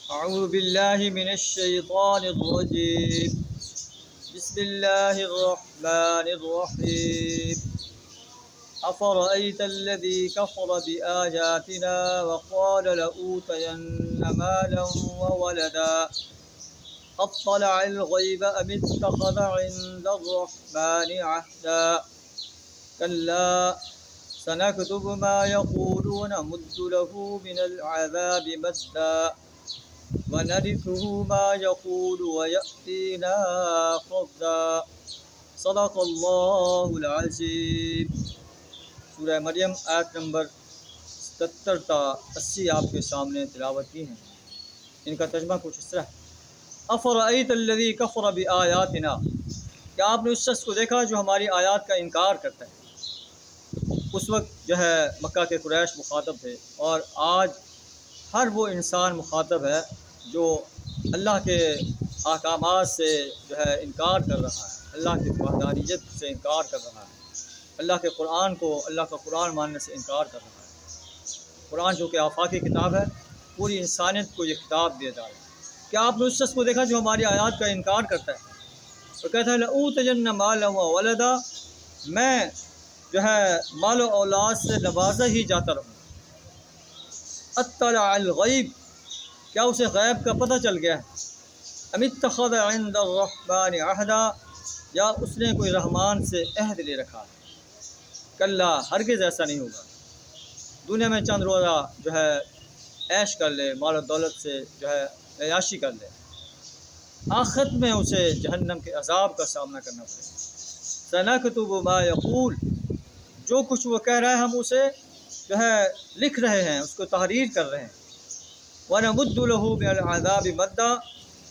أعوذ بالله من الشيطان الرجيم. بسم الله الرحمن الرحيم. أفرأيت الذي كفر بآياتنا وقال لأوتين مالا وولدا أطلع الغيب أم اتخذ عند الرحمن عهدا كلا سنكتب ما يقول ونمد له من العذاب مدا ونرثه ما يقول ويأتينا فردا. صدق اللہ العظیم. سورہ مریم آیت نمبر 77 تا 80 آپ کے سامنے تلاوت کی ہیں. ان کا ترجمہ کچھ اس طرح ہے: افرأیت الذی کفر بآیاتنا، کیا آپ نے اس شخص کو دیکھا جو ہماری آیات کا انکار کرتا ہے؟ اس وقت جو ہے مکہ کے قریش مخاطب تھے، اور آج ہر وہ انسان مخاطب ہے جو اللہ کے احکامات سے جو ہے انکار کر رہا ہے، اللہ کی وحدانیت سے انکار کر رہا ہے، اللہ کے قرآن کو، اللہ کا قرآن ماننے سے انکار کر رہا ہے. قرآن جو کہ آفاقی کتاب ہے، پوری انسانیت کو یہ کتاب دیا جا رہا ہے. کیا آپ نے اس شخص کو دیکھا جو ہماری آیات کا انکار کرتا ہے؟ تو کہتا ہے لأوتین مالا وولدا، میں جو ہے مال و اولاد سے نوازا ہی جاتا رہوں. اطلع الغیب، کیا اسے غیب کا پتہ چل گیا ہے؟ ام اتخذ عند الرحمن عہدا، یا اس نے کوئی رحمان سے عہد لے رکھا ہے؟ کلا، ہرگز ایسا نہیں ہوگا. دنیا میں چند روزہ جو ہے عیش کر لے، مال و دولت سے جو ہے عیاشی کر لے، آخرت میں اسے جہنم کے عذاب کا سامنا کرنا پڑے گا. سنکتب ما یقول، جو کچھ وہ کہہ رہا ہے ہم اسے جو ہے لکھ رہے ہیں، اس کو تحریر کر رہے ہیں. وَنَمُدُّ لَهُ مِنَ الْعَذَابِ مَدًّا،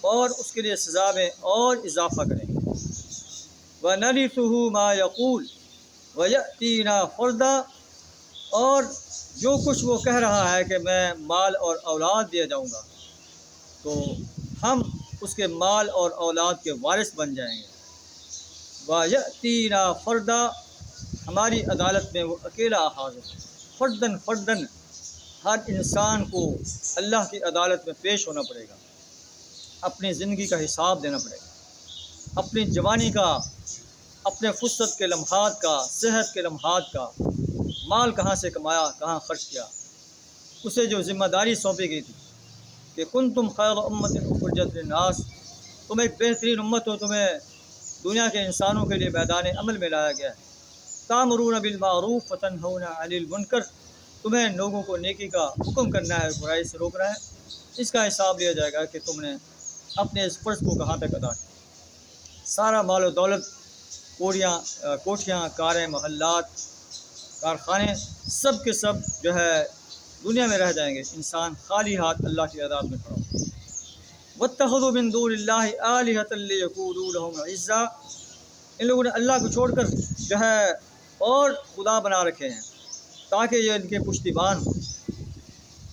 اور اس کے لیے سزا میں اور اضافہ کریں گے. وَنَرِثُهُ مَا يَقُولُ وَيَأْتِينَا فَرْدًا، اور جو کچھ وہ کہہ رہا ہے کہ میں مال اور اولاد دیا جاؤں گا، تو ہم اس کے مال اور اولاد کے وارث بن جائیں گے. وَيَأْتِينَا فَرْدًا، ہماری عدالت میں وہ اکیلا حاضر ہے. فردن فردن، ہر انسان کو اللہ کی عدالت میں پیش ہونا پڑے گا، اپنی زندگی کا حساب دینا پڑے گا، اپنی جوانی کا، اپنے فرصت کے لمحات کا، صحت کے لمحات کا، مال کہاں سے کمایا، کہاں خرچ کیا. اسے جو ذمہ داری سونپی گئی تھی کہ کنتم خیر امت اخرجت للناس، تم ایک بہترین امت ہو، تمہیں دنیا کے انسانوں کے لیے میدان عمل میں لایا گیا ہے. تامرون بالمعروف وتنہون عن المنکر، تمہیں لوگوں کو نیکی کا حکم کرنا ہے، برائی سے روکنا ہے. اس کا حساب لیا جائے گا کہ تم نے اپنے اس فرض کو کہاں تک ادا کیا. سارا مال و دولت، کوٹھیاں، کاریں، محلات، کارخانے، سب کے سب جو ہے دنیا میں رہ جائیں گے. انسان خالی ہاتھ اللہ کی عدالت میں کھڑا ہوگا. واتخذوا من دون اللہ آلہۃ لیکونوا لہم عزا، ان لوگوں نے اللہ کو چھوڑ کر جو ہے اور خدا بنا رکھے ہیں تاکہ یہ ان کے پشتیبان ہوں.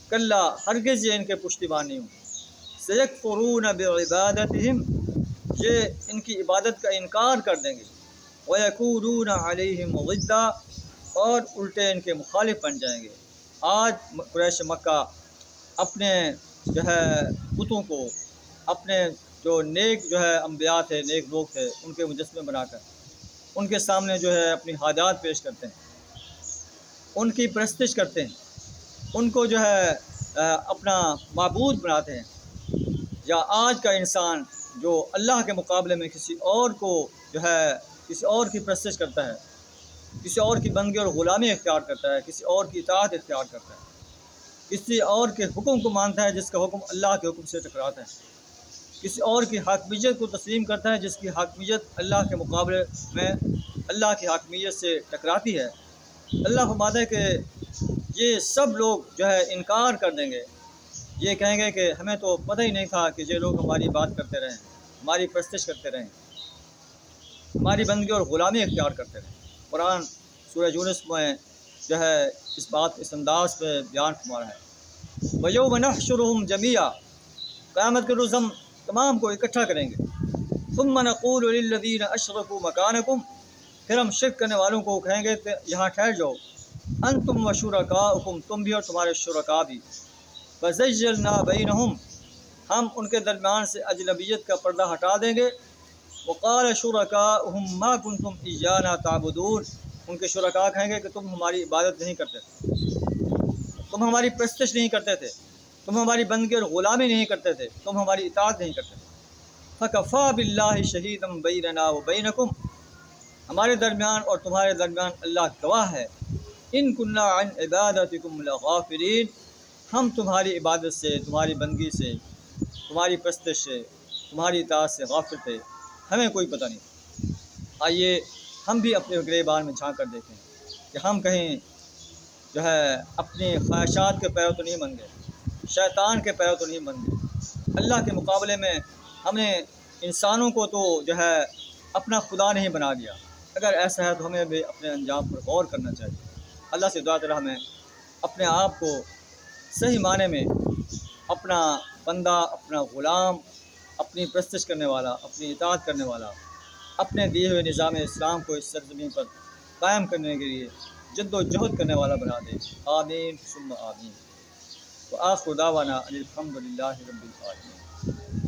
کلا، ہرگز یہ ان کے پشتیبان نہیں ہوں. سیکفرون بعبادتہم، یہ ان کی عبادت کا انکار کر دیں گے. ویکونون علیہم ضدا، اور الٹے ان کے مخالف بن جائیں گے. آج قریش مکہ اپنے جو ہے بتوں کو، اپنے جو نیک جو ہے انبیاء تھے، نیک لوگ تھے، ان کے مجسمے بنا کر ان کے سامنے جو ہے اپنی حاجات پیش کرتے ہیں، ان کی پرستش کرتے ہیں، ان کو جو ہے اپنا معبود بناتے ہیں. یا آج کا انسان جو اللہ کے مقابلے میں کسی اور کو جو ہے کسی اور کی پرستش کرتا ہے، کسی اور کی بندگی اور غلامی اختیار کرتا ہے، کسی اور کی اطاعت اختیار کرتا ہے، کسی اور کے حکم کو مانتا ہے جس کا حکم اللہ کے حکم سے ٹکراتا ہے، کسی اور کی حاکمیت کو تسلیم کرتا ہے جس کی حاکمیت اللہ کے مقابلے میں اللہ کی حاکمیت سے ٹکراتی ہے. اللہ فرماتا ہے کہ یہ سب لوگ جو ہے انکار کر دیں گے. یہ کہیں گے کہ ہمیں تو پتہ ہی نہیں تھا کہ یہ لوگ ہماری بات کرتے رہیں، ہماری پرستش کرتے رہیں، ہماری بندگی اور غلامی اختیار کرتے رہیں. قرآن سورہ یونس میں جو ہے اس بات اس انداز پہ بیان فرما ہے. وَيَوْمَ نَحْشُرُهُمْ جَمِيعًا، قیامت کے روز ہم تمام کو اکٹھا کریں گے. ثُمَّ نَقُولُ لِلَّذِينَ أَشْرَكُوا مَكَانَكُمْ، پھر ہم شرک کرنے والوں کو کہیں گے کہ یہاں ٹھہر جاؤ. أَنْتُمْ وَشُرَكَاؤُكُمْ، تم بھی اور تمہارے شرکاء بھی. فَزَيَّلْنَا بَيْنَهُمْ، ہم ان کے درمیان سے اجنبیت کا پردہ ہٹا دیں گے۔ وقال شرکاؤہم ما کنتم ایانا تعبدون، ان کے شرکاء کہیں گے کہ تم ہماری عبادت نہیں کرتے تھے، تم ہماری پرستش نہیں کرتے تھے، تم ہماری بندگی اور غلامی نہیں کرتے تھے، تم ہماری اطاعت نہیں کرتے تھے۔ فکفا باللہ شہیدا بیننا وبینکم، ہمارے درمیان اور تمہارے درمیان اللہ گواہ ہے، ان کننا عن عبادتکم لغافلین، ہم تمہاری عبادت سے، تمہاری بندگی سے، تمہاری پرستش سے، تمہاری اطاعت سے غافل تھے، ہمیں کوئی پتہ نہیں۔ آئیے ہم بھی اپنے گریبان میں جھانک کر دیکھیں کہ ہم کہیں جو ہے اپنی خواہشات کے پیرو تو نہیں بن گئے، شیطان کے پیرو تو نہیں بن گئے۔ اللہ کے مقابلے میں ہم نے انسانوں کو تو جو ہے اپنا خدا نہیں بنا دیا۔ اگر ایسا ہے تو ہمیں بھی اپنے انجام پر غور کرنا چاہیے۔ اللہ سے دعا تعالیٰ ہمیں اپنے آپ کو صحیح معنی میں اپنا بندہ، اپنا غلام، اپنی پرستش کرنے والا، اپنی اطاعت کرنے والا، اپنے دیے ہوئے نظام اسلام کو اس سرزمین پر قائم کرنے کے لیے جد و جہد کرنے والا بنا دے۔ آمین ثم آمین۔ وآخر دعوانا ان الحمد للہ رب العالمین۔